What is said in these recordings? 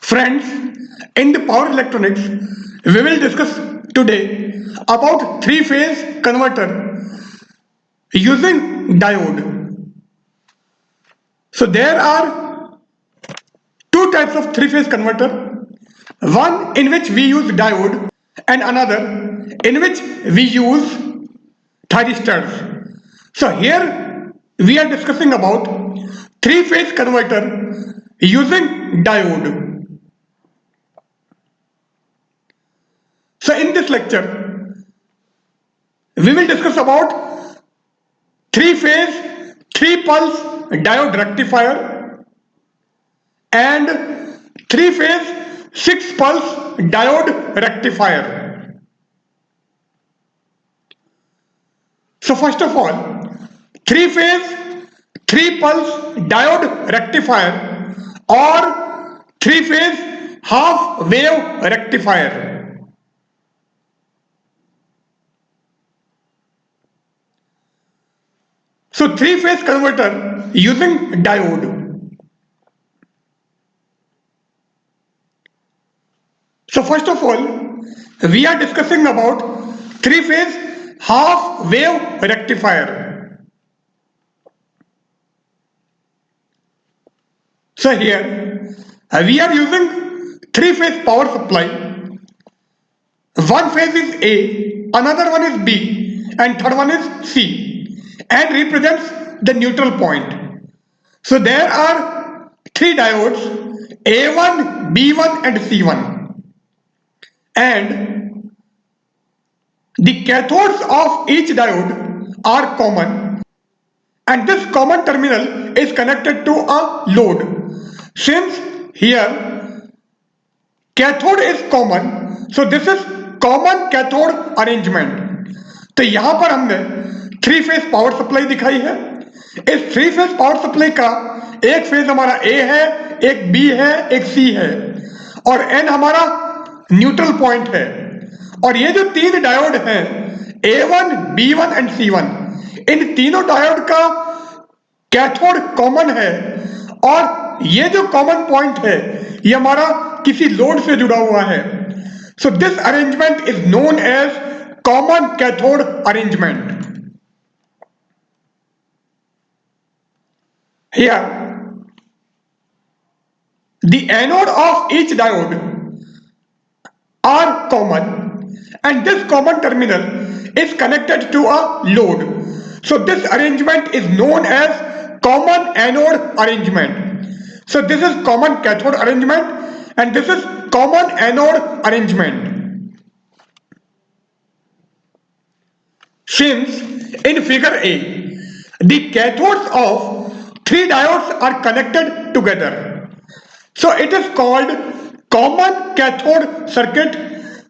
Friends, in the power electronics, we will discuss today about three-phase converter using diode. So there are two types of three-phase converter, one in which we use diode and another in which we use thyristors. So here we are discussing about three-phase converter using diode. So in this lecture, we will discuss about three-phase, three-pulse diode rectifier and three-phase, six-pulse diode rectifier. So first of all, three-phase, three-pulse diode rectifier or three-phase half-wave rectifier. So three-phase converter using diode. So first of all, we are discussing about three-phase half-wave rectifier. So here we are using three-phase power supply. One phase is A, another one is B, and third one is C, and represents the neutral point. So there are three diodes, A1, B1 and C1, and the cathodes of each diode are common, and this common terminal is connected to a load. Since here cathode is common, so this is common cathode arrangement. तो यहां पर हमने three phase power supply दिखाई है. इस three phase power supply का एक phase हमारा ए है, एक बी है, एक सी है और एन हमारा न्यूट्रल पॉइंट है. और ये जो तीन डायोड हैं A1, B1 एंड C1, इन तीनों डायोड का कैथोड कॉमन है और ये जो कॉमन पॉइंट है ये हमारा किसी लोड से जुड़ा हुआ है. So this arrangement is known as common cathode arrangement. Here, the anode of each diode are common and this common terminal is connected to a load. So this arrangement is known as common anode arrangement. So this is common cathode arrangement and this is common anode arrangement. Since in figure A, the cathodes of three diodes are connected together, so it is called common cathode circuit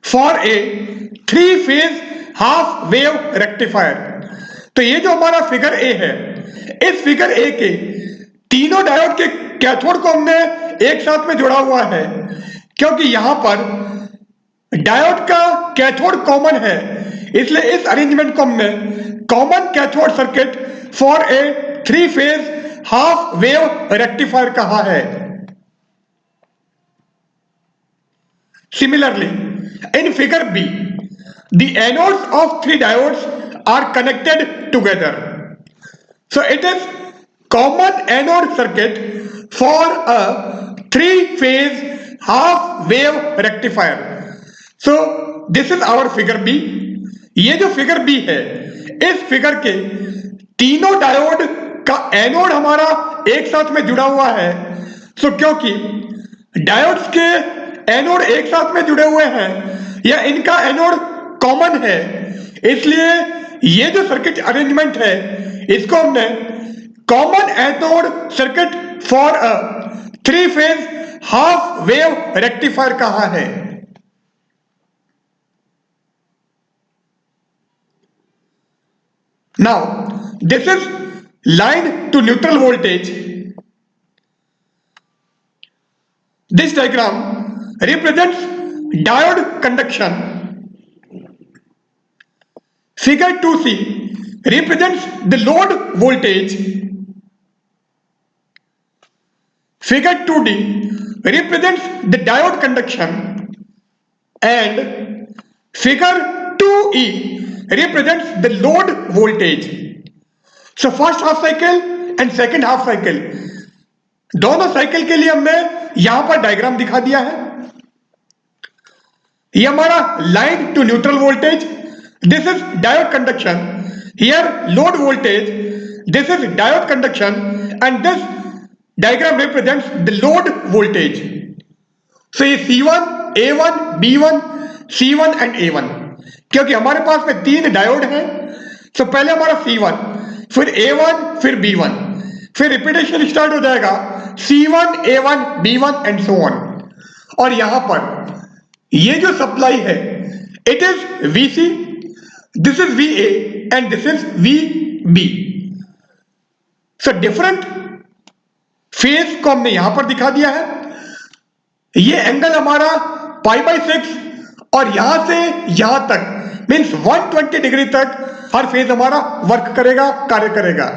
for a three-phase half-wave rectifier. तो ये जो हमारा figure A है, इस figure A के तीनों diode के cathode को हमने एक साथ में जुड़ा हुआ है क्योंकि यहां पर डायोड का कैथोड कॉमन है, इसलिए इस अरेंजमेंट को हमने common cathode circuit for a three phase half wave rectifier कहा है. Similarly, in figure B, the anodes of three diodes are connected together. So it is common anode circuit for a three-phase half-wave rectifier. So this is our figure B. ये जो figure B है, इस figure के तीनों diode का anode हमारा एक साथ में जुड़ा हुआ है. सो क्योंकि डायोड्स के एनोड एक साथ में जुड़े हुए हैं या इनका एनोड कॉमन है, इसलिए ये जो सर्किट अरेंजमेंट है इसको हमने common anode circuit for a three phase half wave rectifier कहा है. Now this is line to neutral voltage. This diagram represents diode conduction. Figure 2C represents the load voltage. Figure 2D represents the diode conduction and figure 2e represents the load voltage. So first half cycle and second half cycle दोनों cycle के लिए हमने यहां पर diagram दिखा दिया है. ये हमारा line to neutral voltage, this is diode conduction. Here load voltage, this is diode conduction and this diagram represents the load voltage. So ये C1, A1, B1, C1 and A1, क्योंकि हमारे पास में तीन डायोड हैं. सो पहले हमारा C1, फिर A1, फिर B1, फिर रिपीटेशन स्टार्ट हो जाएगा C1, A1, B1 and so on. और यहां पर ये जो सप्लाई है it is VC, this is VA and this is VB. So different phase को हमने यहां पर दिखा दिया है. ये एंगल हमारा π/6 और यहां से यहां तक मीन्स 120 डिग्री तक हर फेज हमारा वर्क करेगा, कार्य करेगा.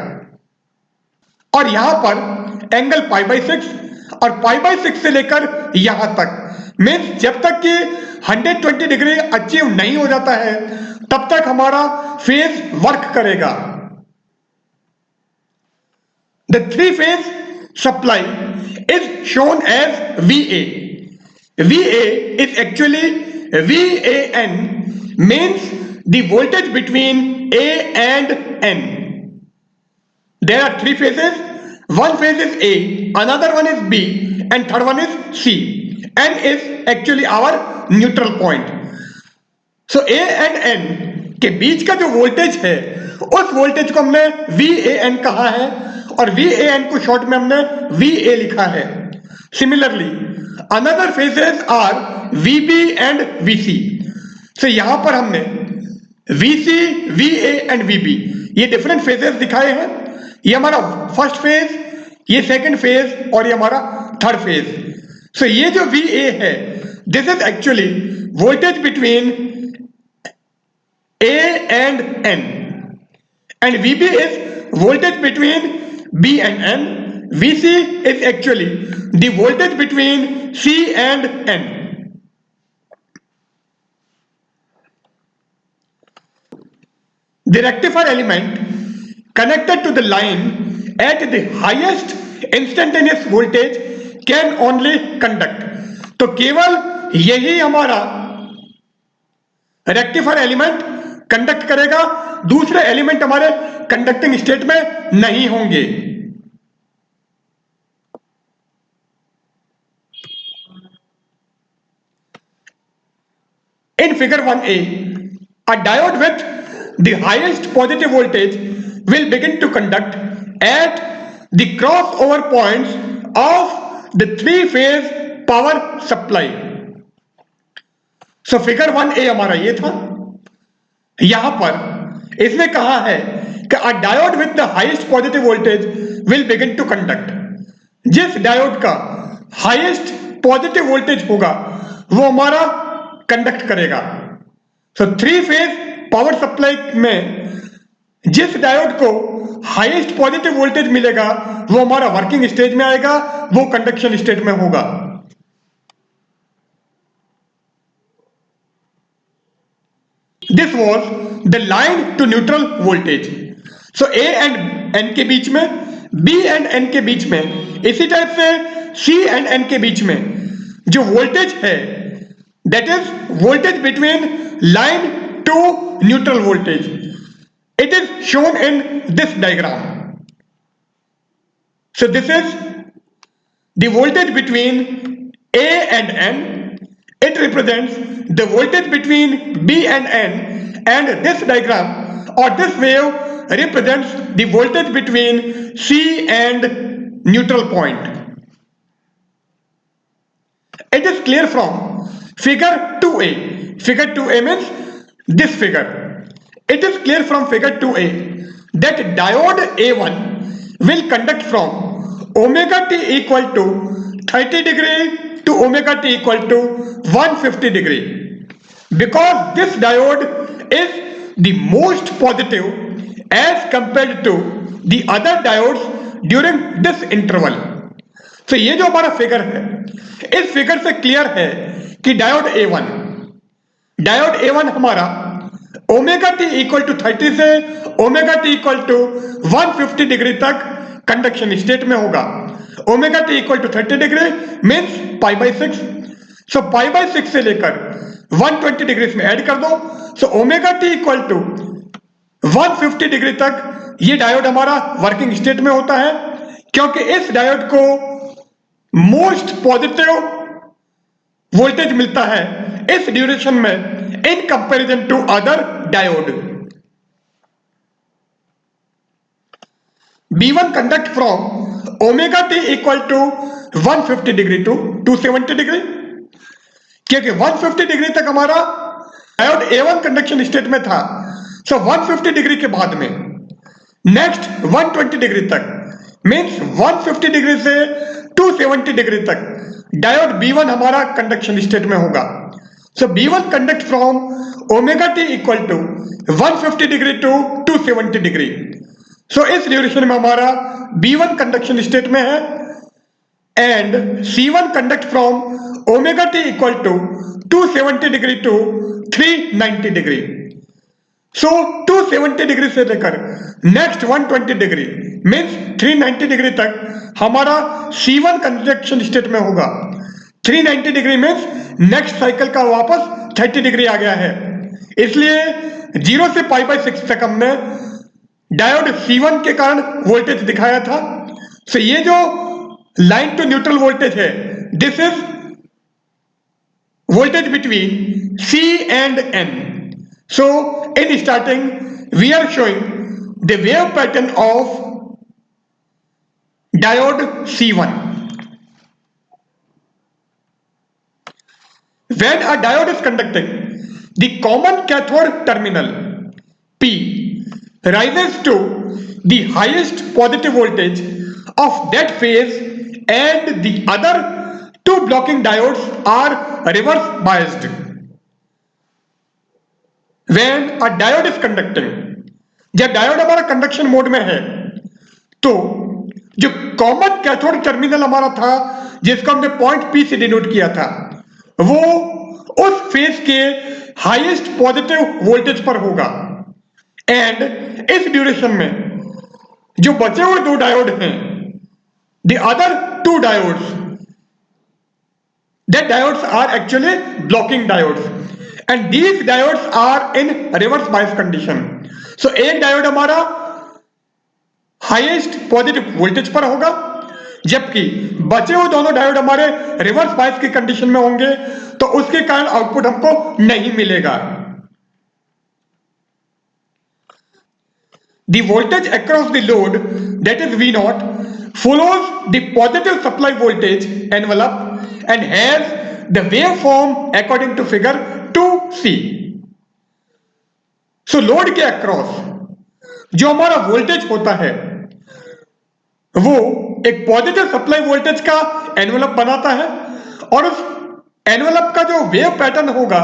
और यहां पर एंगल π/6 और π/6 से लेकर यहां तक मीन्स जब तक कि 120 डिग्री अचीव नहीं हो जाता है तब तक हमारा फेज वर्क करेगा. The three phase supply is shown as VA. VA is actually VAN, means the voltage between A and N. There are three phases. One phase is A, another one is B, and third one is C. N is actually our neutral point. So A and N के बीच का जो voltage है उस voltage को हमने VAN कहा है और VAN को शॉर्ट में हमने VA लिखा है. Similarly, another phases are VB and VC. So यहां पर हमने VC, VA and VB ये डिफरेंट फेजेस दिखाए हैं. ये हमारा फर्स्ट फेज, ये सेकंड फेज और ये हमारा थर्ड फेज. सो ये जो VA है this is actually voltage between A and N and VB is voltage between B and N. VC is actually the voltage between C and N. The rectifier element connected to the line at the highest instantaneous voltage can only conduct. तो केवल यही हमारा rectifier element conduct करेगा, दूसरे element हमारे conducting state में नहीं होंगे. In figure 1a, a diode with the highest positive voltage will begin to conduct at the crossover points of the three-phase power supply. So figure 1a हमारा ये था. यहां पर इसने कहा है कि a diode with the highest positive voltage will begin to conduct. जिस डायोड का हाईएस्ट पॉजिटिव वोल्टेज होगा वो हमारा कंडक्ट करेगा. So three phase power supply में जिस डायोड को हाईएस्ट पॉजिटिव वोल्टेज मिलेगा वो हमारा वर्किंग स्टेज में आएगा, वो कंडक्शन स्टेट में होगा. This was the line to neutral voltage. So A and N के बीच में, B एंड N के बीच में, इसी टाइप से C एंड N के बीच में जो वोल्टेज है that is voltage between line to neutral voltage. It is shown in this diagram. So this is the voltage between A and N. It represents the voltage between B and N, and this diagram or this wave represents the voltage between C and neutral point. It is clear from figure 2a. Figure 2a means this figure. It is clear from figure 2a that diode A1 will conduct from omega t equal to 30 degree to omega t equal to 150 degree. Because this diode is the most positive as compared to the other diodes during this interval. तो ये जो हमारा figure है, इस figure से clear है कि diode A1 हमारा ओमेगा टी इक्वल टू 30 से omega T equal to 150 degree तक कंडक्शन स्टेट में होगा। Omega T equal to 30 degree means π/6। So π/6 से लेकर 120 डिग्री में ऐड कर दो, so omega T equal to 150 degree तक ये डायोड हमारा वर्किंग स्टेट में होता है, क्योंकि इस डायोड को मोस्ट पॉजिटिव वोल्टेज मिलता है इस ड्यूरेशन में in comparison to other diode. B1 conduct from omega t equal to 150 degree to 270 degree, क्योंकि 150 डिग्री तक हमारा डायोड A1 कंडक्शन स्टेट में था। सो 150 डिग्री के बाद में नेक्स्ट 120 डिग्री तक मीन्स 150 डिग्री से 270 डिग्री तक डायोड B1 हमारा कंडक्शन स्टेट में होगा। So B1 conduct from omega T equal to 150 degree to 270 degree. So इस ड्यूरेशन में हमारा B1 कंडक्शन स्टेट में है and C1 conduct from omega T equal to 270 degree to 390 degree. So 270 degree से लेकर next 120 degree means 390 degree तक हमारा C1 conduction state में होगा। 390 डिग्री मीन्स नेक्स्ट साइकिल का वापस 30 डिग्री आ गया है, इसलिए 0 से π/6 तक हमने डायोड C1 के कारण वोल्टेज दिखाया था। सो ये जो लाइन टू न्यूट्रल वोल्टेज है, this is voltage between C and N। So in starting we are showing the wave pattern of diode C1. When a diode is conducting, the common cathode terminal P rises to the highest positive voltage of that phase and the other two blocking diodes are reverse biased. When a diode is conducting, जब diode हमारा conduction mode में है तो जो common cathode terminal हमारा था जिसको हमने पॉइंट P से डिनोट किया था, वो उस फेज के हाईएस्ट पॉजिटिव वोल्टेज पर होगा एंड इस ड्यूरेशन में जो बचे हुए दो डायोड हैं, the other two diodes, that diodes are actually blocking diodes and these diodes are in reverse bias condition. So एक डायोड हमारा हाईएस्ट पॉजिटिव वोल्टेज पर होगा जबकि बचे हुए दोनों डायोड हमारे रिवर्स बायस की कंडीशन में होंगे, तो उसके कारण आउटपुट हमको नहीं मिलेगा। The voltage across the load, that is V0, follows the positive supply voltage envelope and has the waveform according to figure 2C। So load के अक्रॉस जो हमारा वोल्टेज होता है वो एक पॉजिटिव सप्लाई वोल्टेज का एनवेलप बनाता है और उस एनवेलप का जो वेव पैटर्न होगा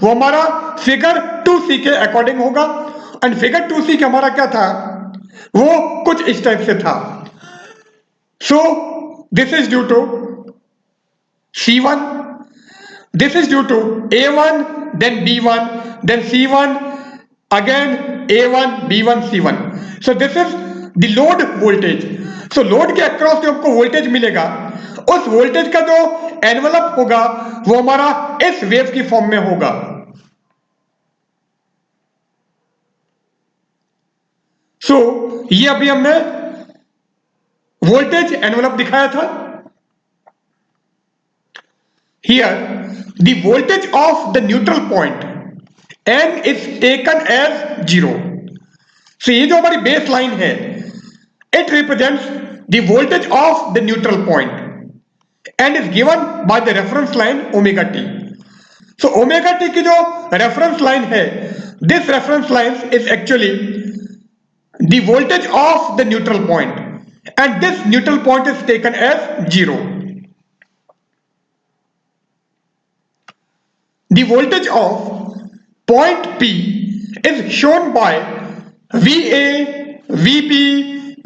वो हमारा फिगर 2C के अकॉर्डिंग होगा। एंड फिगर 2C के हमारा क्या था, वो कुछ इस टाइप से था। So this is due to C1, this is due to A1, then B1, then C1, again A1, B1, C1. So this is the load voltage. So load के अक्रॉस जो हमको वोल्टेज मिलेगा, उस वोल्टेज का जो envelope होगा वो हमारा इस वेव की फॉर्म में होगा। सो ये अभी हमने वोल्टेज एनवेलप दिखाया था। Here the voltage of the neutral point N is taken as 0. So ये जो हमारी बेस लाइन है, it represents the voltage of the neutral point and is given by the reference line omega t. So omega t की जो reference line है, this reference line is actually the voltage of the neutral point and this neutral point is taken as 0. The voltage of point P is shown by VA, VP,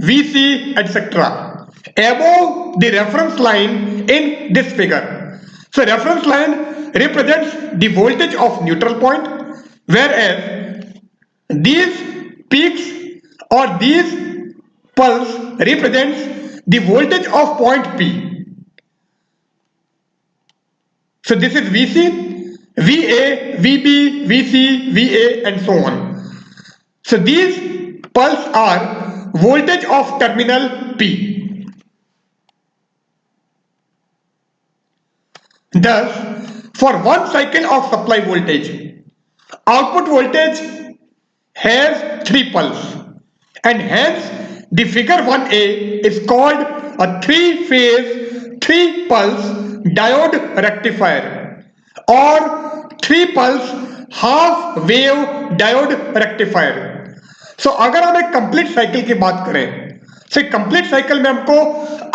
VC, etc. above the reference line in this figure. So reference line represents the voltage of neutral point, whereas these peaks or these pulse represents the voltage of point P. So this is VC, VA, VB, VC, VA and so on. So these pulse are voltage of terminal P. Thus, for one cycle of supply voltage, output voltage has 3 pulse, and hence the figure 1a is called a 3-phase 3-pulse diode rectifier or 3-pulse half wave diode rectifier. So अगर हम एक complete cycle की बात करें, तो complete cycle में हमको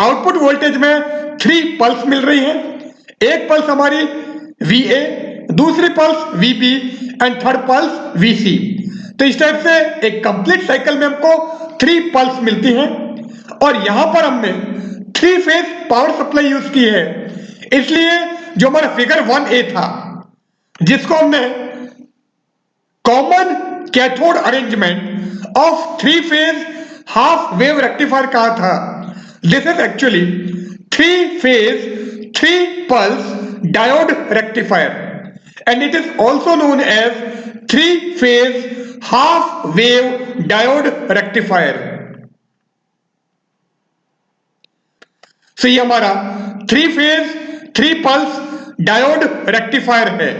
output voltage में 3 पल्स मिल रही हैं. एक पल्स हमारी VA, दूसरी pulse VB and third pulse VC. तो इस टाइप से एक कंप्लीट साइकिल में हमको 3 पल्स मिलती हैं और यहां पर हमने 3 फेज पावर सप्लाई यूज की है. इसलिए जो हमारा फिगर 1a था, जिसको हमने common cathode arrangement of 3 phase half wave rectifier कहा था, this is actually 3 phase 3-pulse diode rectifier and it is also known as 3-phase half wave diode rectifier. So ये हमारा 3-phase 3-pulse diode rectifier है.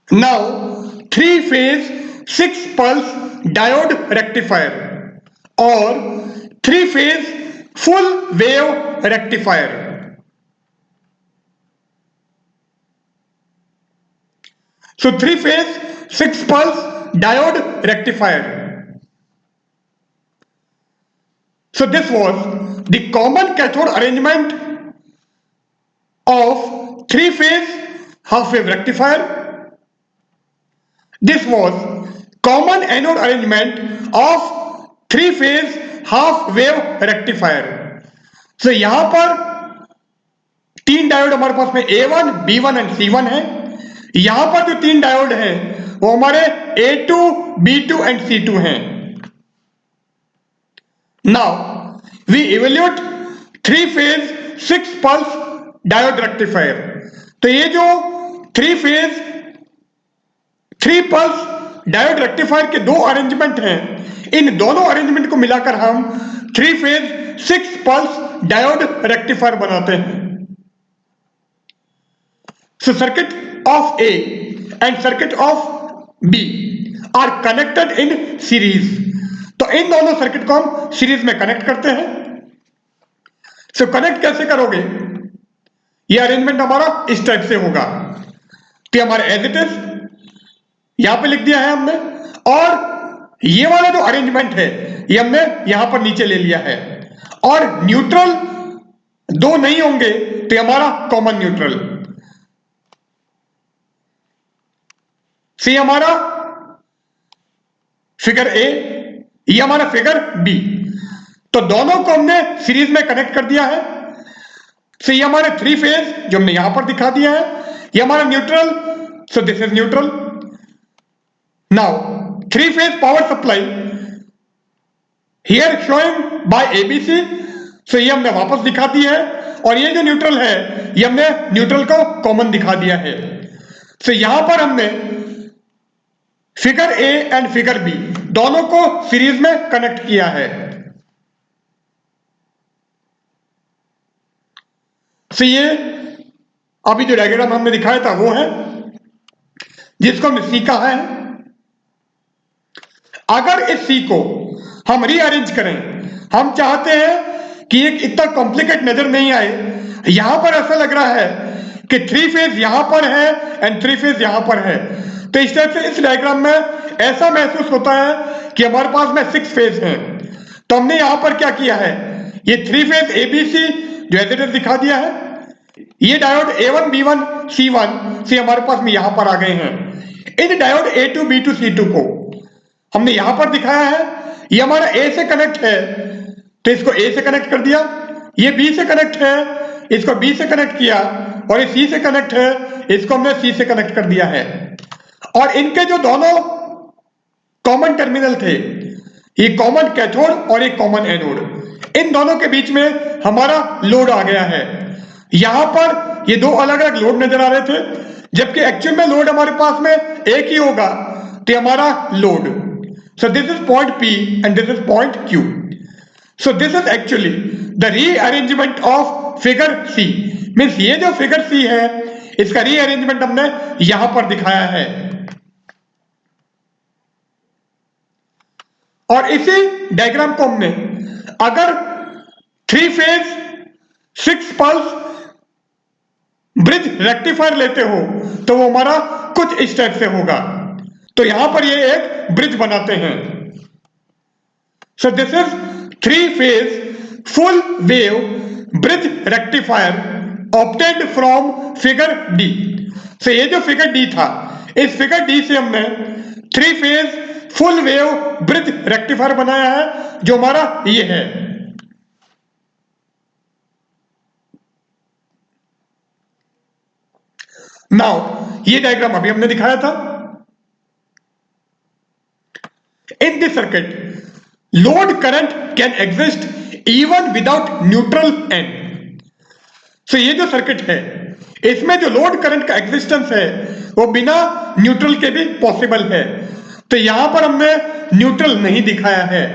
Now 3-phase 6-pulse diode rectifier or 3-phase full wave rectifier. So 3-phase 6-pulse diode rectifier. So this was the common cathode arrangement of 3-phase half wave rectifier. This was common anode arrangement of 3-phase half wave rectifier. तो यहां पर 3 diode हमारे पास में A1, B1 and C1 है. यहां पर जो 3 diode हैं वो हमारे A2, B2 एंड C2 हैं. नाउ वी इवेल्यूएट 3-फेज 6-पल्स डायोड रेक्टिफायर. तो ये जो 3-फेज 3-पल्स डायोड रेक्टिफायर के 2 अरेंजमेंट हैं, इन दोनों अरेंजमेंट को मिलाकर हम 3-फेज 6-पल्स डायोड रेक्टिफायर बनाते हैं. So circuit of A and circuit of B are connected in series. तो इन दोनों सर्किट को हम सीरीज में कनेक्ट करते हैं. सो कनेक्ट कैसे करोगे? ये अरेंजमेंट हमारा इस टाइप से होगा. तो हमारा एज इट इज यहां पे लिख दिया है हमने, और ये वाला जो अरेंजमेंट है ये हमने यहां पर नीचे ले लिया है. और न्यूट्रल 2 नहीं होंगे तो ये हमारा कॉमन न्यूट्रल. सी हमारा फिगर A, ये हमारा फिगर B. तो दोनों को हमने सीरीज में कनेक्ट कर दिया है. सो ये हमारे 3 फेज जो हमने यहां पर दिखा दिया है, ये हमारा neutral. So this is neutral. Now 3-phase power supply here showing by ABC. So ये हमने वापस दिखा दिया है, और ये जो न्यूट्रल है ये हमने न्यूट्रल को कॉमन दिखा दिया है. So यहां पर हमने figure A and figure B दोनों को सीरीज में कनेक्ट किया है. So ये अभी जो डायग्राम हमने दिखाया था वो है जिसको हमने सी कहा है. अगर इस सी को हम रीअरेंज करें, हम चाहते हैं कि एक इतना कॉम्प्लिकेट नजर नहीं आए. यहां पर ऐसा लग रहा है कि 3 फेज यहां पर है एंड 3 फेज यहां पर है. तो इस टाइप से इस डायग्राम में ऐसा महसूस होता है कि हमारे पास में 6 फेज हैं. तो हमने यहां पर क्या किया है, ये 3 फेज ABC जो एज इट इज दिखा दिया है. ये डायोड A1, B1, C1 से हमारे पास में यहां पर आ गए हैं. इन डायोड A2, B2, C2 को हमने यहां पर दिखाया है. ये हमारा A से कनेक्ट है तो इसको ए से कनेक्ट कर दिया, ये बी से कनेक्ट है, इसको बी से कनेक्ट किया, और ये सी से कनेक्ट है, इसको हमने सी से कनेक्ट कर दिया है। और इनके जो दोनों कॉमन टर्मिनल थे, ये कॉमन कैथोड और एक कॉमन एनोड, इन दोनों के बीच में हमारा लोड आ गया है। यहां पर ये दो अलग अलग लोड नजर आ रहे थे, जबकि एक्चुअल में लोड हमारे पास में एक ही होगा, तो हमारा load. So this is point P and this is point Q। So this is actually the rearrangement of figure C। Means ये जो फिगर C है, इसका रीअरेंजमेंट हमने यहां पर दिखाया है। और इसी डायग्राम को हमने अगर 3 फेज 6 पल्स ब्रिज रेक्टिफायर लेते हो तो वो हमारा कुछ इस टाइप से होगा। तो यहां पर ये एक ब्रिज बनाते हैं। सो this is 3 phase full wave bridge rectifier obtained from figure D। सो ये जो फिगर D था, इस फिगर D से हमने 3 phase full wave bridge rectifier बनाया है, जो हमारा ये है। नाउ ये डायग्राम अभी हमने दिखाया था। In this circuit load current can exist even without neutral end. So ये जो सर्किट है, इसमें जो लोड करंट का एग्जिस्टेंस है वो बिना न्यूट्रल के भी पॉसिबल है। तो यहां पर हमने न्यूट्रल नहीं दिखाया है।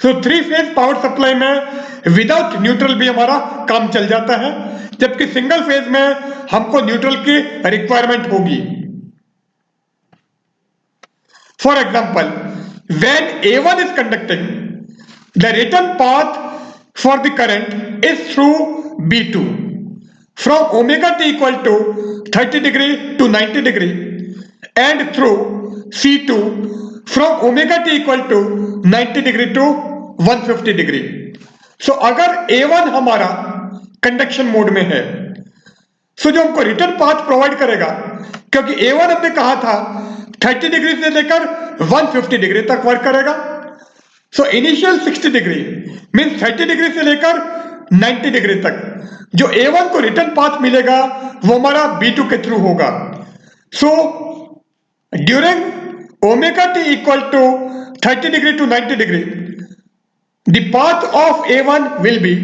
सो 3 फेज पावर सप्लाई में विदाउट न्यूट्रल भी हमारा काम चल जाता है, जबकि सिंगल फेज में हमको न्यूट्रल की रिक्वायरमेंट होगी। For example, when A1 is conducting, the return path for the current is through B2 from omega t equal to 30 degree to 90 degree and through C2 from omega t equal to 90 degree to 150 degree। सो अगर A1 हमारा conduction mode में है, सो जो हमको return path provide करेगा, क्योंकि A1 हमने कहा था 30 डिग्री से लेकर 150 डिग्री तक वर्क करेगा। So initial 60 degree means 30 degree से लेकर 90 डिग्री तक जो A1 को रिटर्न पाथ मिलेगा वो हमारा B2 के थ्रू होगा। So during omega t equal to 30 degree to 90 degree the path of A1 will be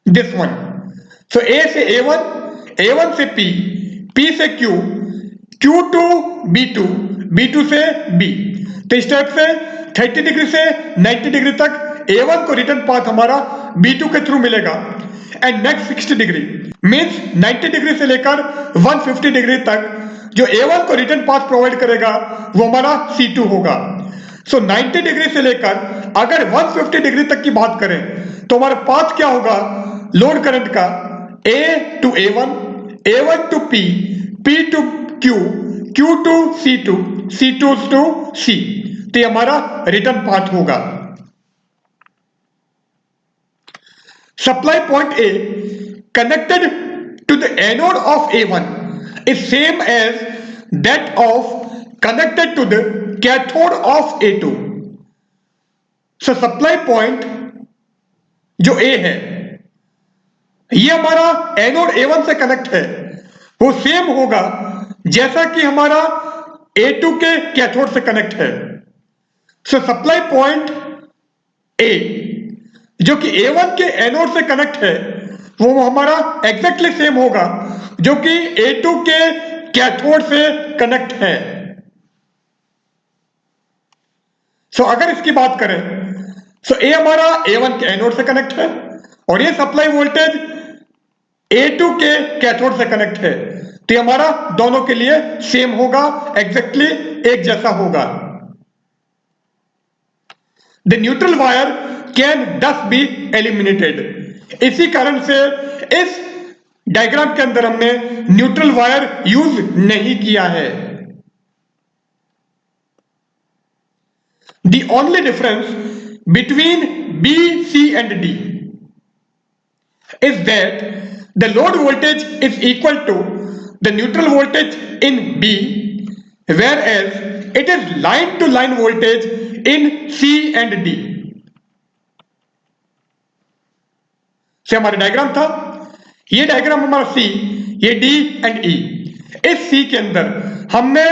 this one. So A से A1, A1 से P, P से Q, Q to B2, B2 से B। तो इस type से 30 degree से 90 degree तक A1 को रिटर्न पाथ हमारा B2 के थ्रू मिलेगा। And next 60 degree means 90 degree से लेकर 150 डिग्री तक जो A1 को रिटर्न पाथ प्रोवाइड करेगा वो हमारा C2 होगा। सो 90 डिग्री से लेकर अगर 150 डिग्री तक की बात करें तो हमारा पाथ क्या होगा लोड करंट का, A to A1, A1 to P, P to Q, Q to C2, C2 to C। तो ये हमारा रिटर्न पाथ होगा। Supply point A connected to the anode of A1 is same as that of connected to the cathode of A2। So supply point जो A है, ये हमारा anode A1 से connect है, वो सेम होगा जैसा कि हमारा A2 के कैथोड से कनेक्ट है। सो सप्लाई पॉइंट A जो कि A1 के एनोड से कनेक्ट है वो हमारा एग्जैक्टली सेम होगा जो कि A2 के कैथोड से कनेक्ट है। सो अगर इसकी बात करें, सो A हमारा A1 के एनोड से कनेक्ट है और ये सप्लाई वोल्टेज A2 के कैथोड से कनेक्ट है, तो हमारा दोनों के लिए सेम होगा, एग्जैक्टली एक जैसा होगा। The neutral wire can thus be eliminated. इसी कारण से इस डायग्राम के अंदर हमने न्यूट्रल वायर यूज नहीं किया है। The only difference between B, C and D is that the load voltage is equal to the neutral voltage in B, whereas it is line to line voltage in C and D। से हमारा diagram था, ये diagram हमारा C, ये D and E। इस C के अंदर हमने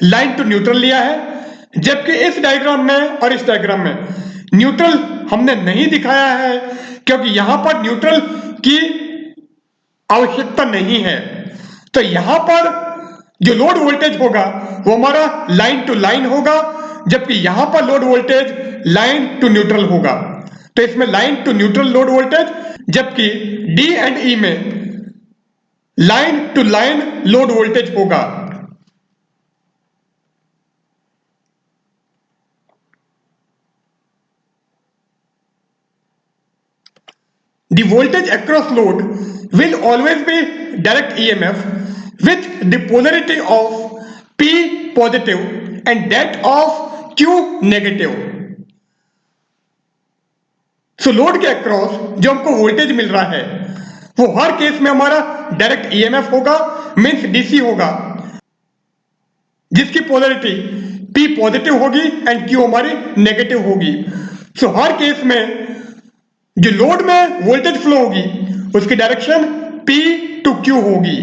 लाइन टू न्यूट्रल लिया है, जबकि इस डायग्राम में और इस डायग्राम में न्यूट्रल हमने नहीं दिखाया है, क्योंकि यहां पर न्यूट्रल की आवश्यकता नहीं है। तो यहां पर जो लोड वोल्टेज होगा वो हमारा लाइन टू लाइन होगा, जबकि यहां पर load voltage line to neutral होगा। तो इसमें line to neutral load voltage, जबकि डी एंड ई में line to line load voltage होगा। The voltage across load will always be direct EMF with the polarity of P positive and that of Q negative। So load के across जो हमको voltage मिल रहा है वो हर case में हमारा डायरेक्ट ईएमएफ होगा, मींस डीसी होगा, जिसकी पोलरिटी P पॉजिटिव होगी एंड Q हमारी नेगेटिव होगी। सो हर केस में जो लोड में वोल्टेज फ्लो होगी उसकी डायरेक्शन P टू Q होगी।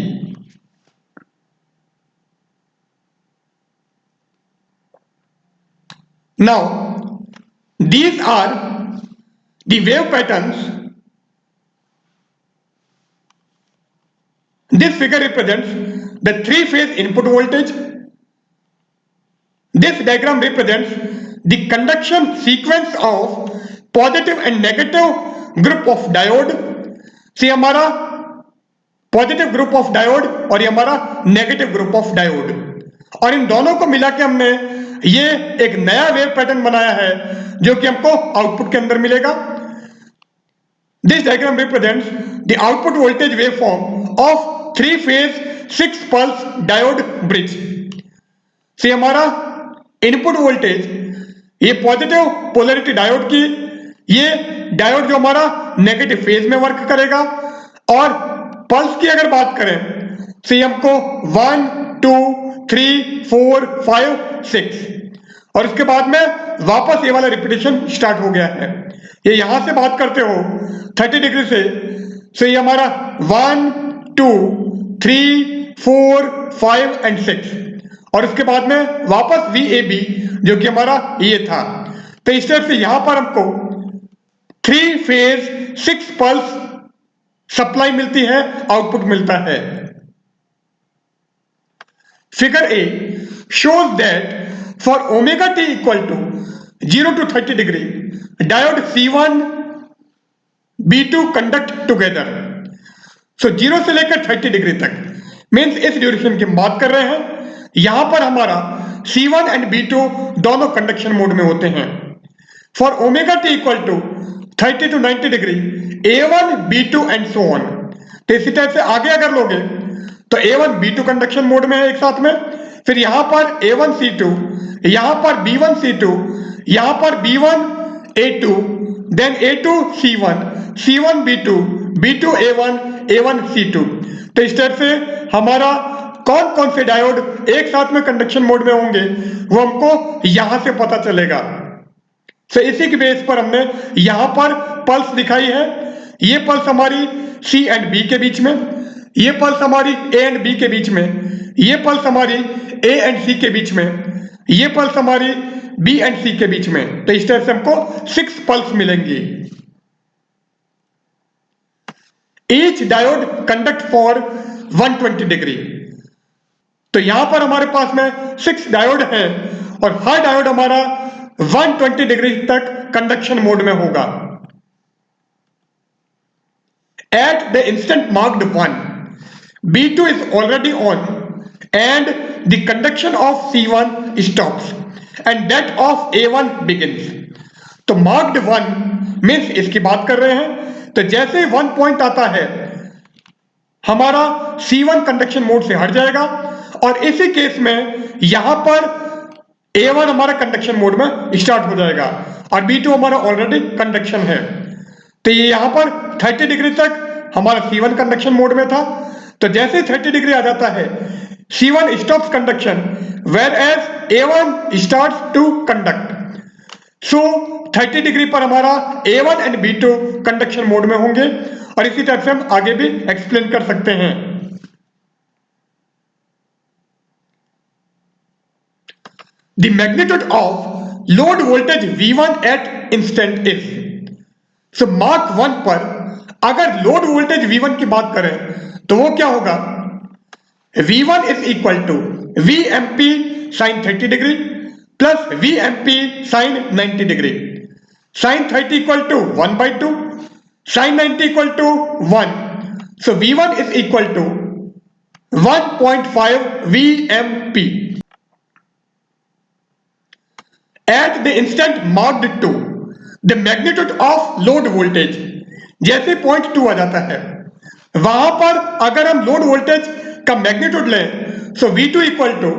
Now these are the wave patterns। This figure represents the three-phase input voltage। This diagram represents the conduction sequence of positive and negative group of diode। से हमारा positive group of diode और ये हमारा negative group of diode, और इन दोनों को मिला के हमने ये एक नया वेव पैटर्न बनाया है जो कि हमको आउटपुट के अंदर मिलेगा। This diagram represents the output voltage wave form of three phase 6 pulse diode bridge. से हमारा इनपुट वोल्टेज ये पॉजिटिव पोलरिटी डायोड की, ये डायोड जो हमारा नेगेटिव फेज में वर्क करेगा, और पल्स की अगर बात करें तो ये हमको 1 2 3 4 5 6, और उसके बाद में वापस ये वाला रिपीटेशन स्टार्ट हो गया है। ये यहां से बात करते हो 30 डिग्री से, तो ये हमारा 1 2 3 4 5 एंड 6, और उसके बाद में वापस VAB जो कि हमारा ये था। तो इस तरह से यहां पर हमको 3 फेज 6 पल्स सप्लाई मिलती है, आउटपुट मिलता है। Figure A shows that for omega t equal to 0 to 30 degree, diode C1 B2 conduct together। सो 0 से लेकर 30 डिग्री तक, मीन्स इस ड्यूरेशन की बात कर रहे हैं। यहां पर हमारा C1 एंड B2 दोनों कंडक्शन मोड में होते हैं। For omega T equal to 30 to 90 degree A1 B2 and so on. तो इसी तरह से आगे अगर लोगे तो A1 B2 कंडक्शन मोड में है एक साथ में, फिर यहां पर A1 C2, यहां पर B1 C2, यहां पर B1 A2, then A2 C1, C1 B2, B2 A1, A1 C2। तो इस तरह से हमारा कौन कौन से डायोड एक साथ में कंडक्शन मोड में होंगे वो हमको यहां से पता चलेगा। तो इसी के बेस पर हमने यहां पर पल्स दिखाई है। ये पल्स हमारी C एंड B के बीच में, ये पल्स हमारी A एंड B के बीच में, ये पल्स हमारी A एंड C के बीच में, ये पल्स हमारी B एंड C के बीच में। तो इस तरह से हमको 6 पल्स मिलेंगी। Each diode conduct for 120 degree. तो यहां पर हमारे पास में 6 डायोड है और हर डायोड हमारा 120 डिग्री तक कंडक्शन मोड में होगा। At the instant marked 1, B2 is already on and the conduction of C1 stops and that of A1 begins। तो marked 1 मीन्स इसकी बात कर रहे हैं। तो जैसे ही 1 पॉइंट आता है हमारा C1 कंडक्शन मोड से हट जाएगा, और इसी केस में यहां पर A1 हमारा कंडक्शन मोड में स्टार्ट हो जाएगा और B2 हमारा ऑलरेडी कंडक्शन है। तो ये यहां पर 30 डिग्री तक हमारा C1 कंडक्शन मोड में था। तो जैसे 30 डिग्री आ जाता है C1 stops conduction, whereas A1 starts to conduct. So 30 degree पर हमारा A1 and B2 conduction mode में होंगे और इसी तरह से हम आगे भी एक्सप्लेन कर सकते हैं। The magnitude of load voltage V1 at instant is. So mark 1 पर अगर लोड वोल्टेज V1 की बात करें तो वो क्या होगा, V1 is equal to VMP sin 30 degree plus VMP sin 90 degree. sin 30 equal to 1 by 2, sin 90 equal to 1. So V1 is equal to 1.5 VMP. At the instant marked 2, the magnitude of load voltage, जैसे point 2 आ जाता है वहां पर अगर हम load voltage का magnitude लें so V2 equal to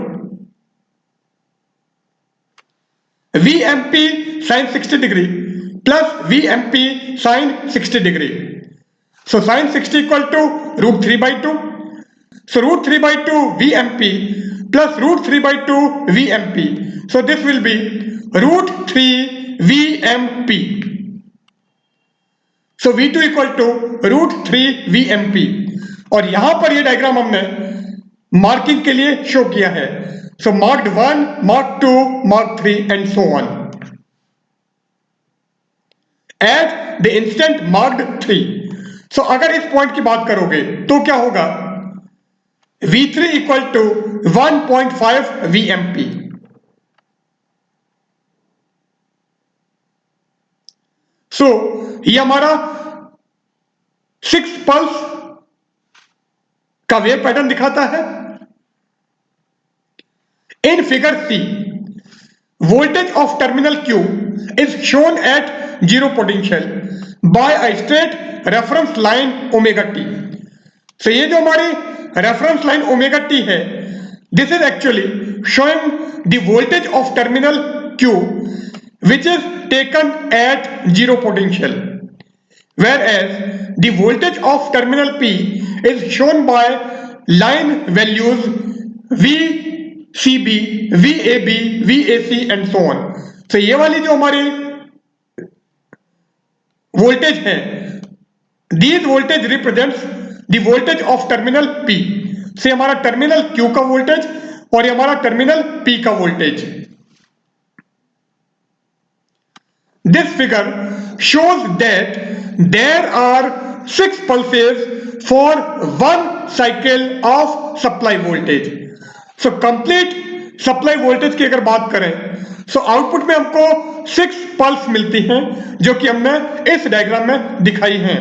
VMP sin 60 degree plus VMP sin 60 degree. So sin 60 equal to √3/2, so √3/2 VMP plus √3/2 VMP, so this will be √3 VMP. So V2 equal to √3 VMP और यहां पर ये diagram हमने marking के लिए show किया है। So marked 1, mark 2, mark 3 and so on. At the instant marked 3, so अगर इस पॉइंट की बात करोगे तो क्या होगा, V3 इक्वल टू 1.5 VMP। सो ये हमारा 6 पल्स का वेव पैटर्न दिखाता है। In figure C voltage of terminal Q is shown at 0 potential by a straight reference line omega T. So ये जो हमारी रेफरेंस लाइन ओमेगा टी है, this is actually showing the voltage of terminal Q which is taken at 0 potential, whereas the voltage of terminal P is shown by line values VCB, VAB, VAC and so on. So ये वाली जो हमारी voltage है, these voltage represents the voltage of terminal P. से हमारा terminal Q का voltage और ये हमारा टर्मिनल P का voltage. This figure shows that there are 6 pulses for one cycle of supply voltage. So complete supply voltage की अगर बात करें so आउटपुट में हमको 6 पल्स मिलती हैं जो कि हमने इस डायग्राम में दिखाई हैं।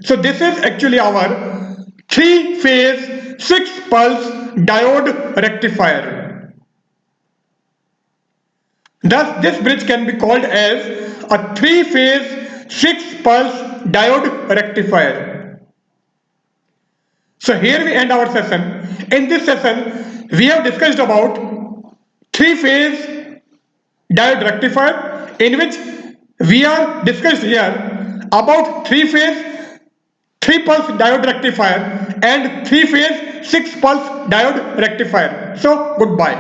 So this is actually our 3-phase 6 pulse diode rectifier. Thus, this bridge can be called as a 3-phase 6-pulse diode rectifier. So here we end our session. In this session, we have discussed about 3-phase diode rectifier, in which we are discussed here about 3-phase 3-pulse diode rectifier and 3-phase 6-pulse diode rectifier. So goodbye.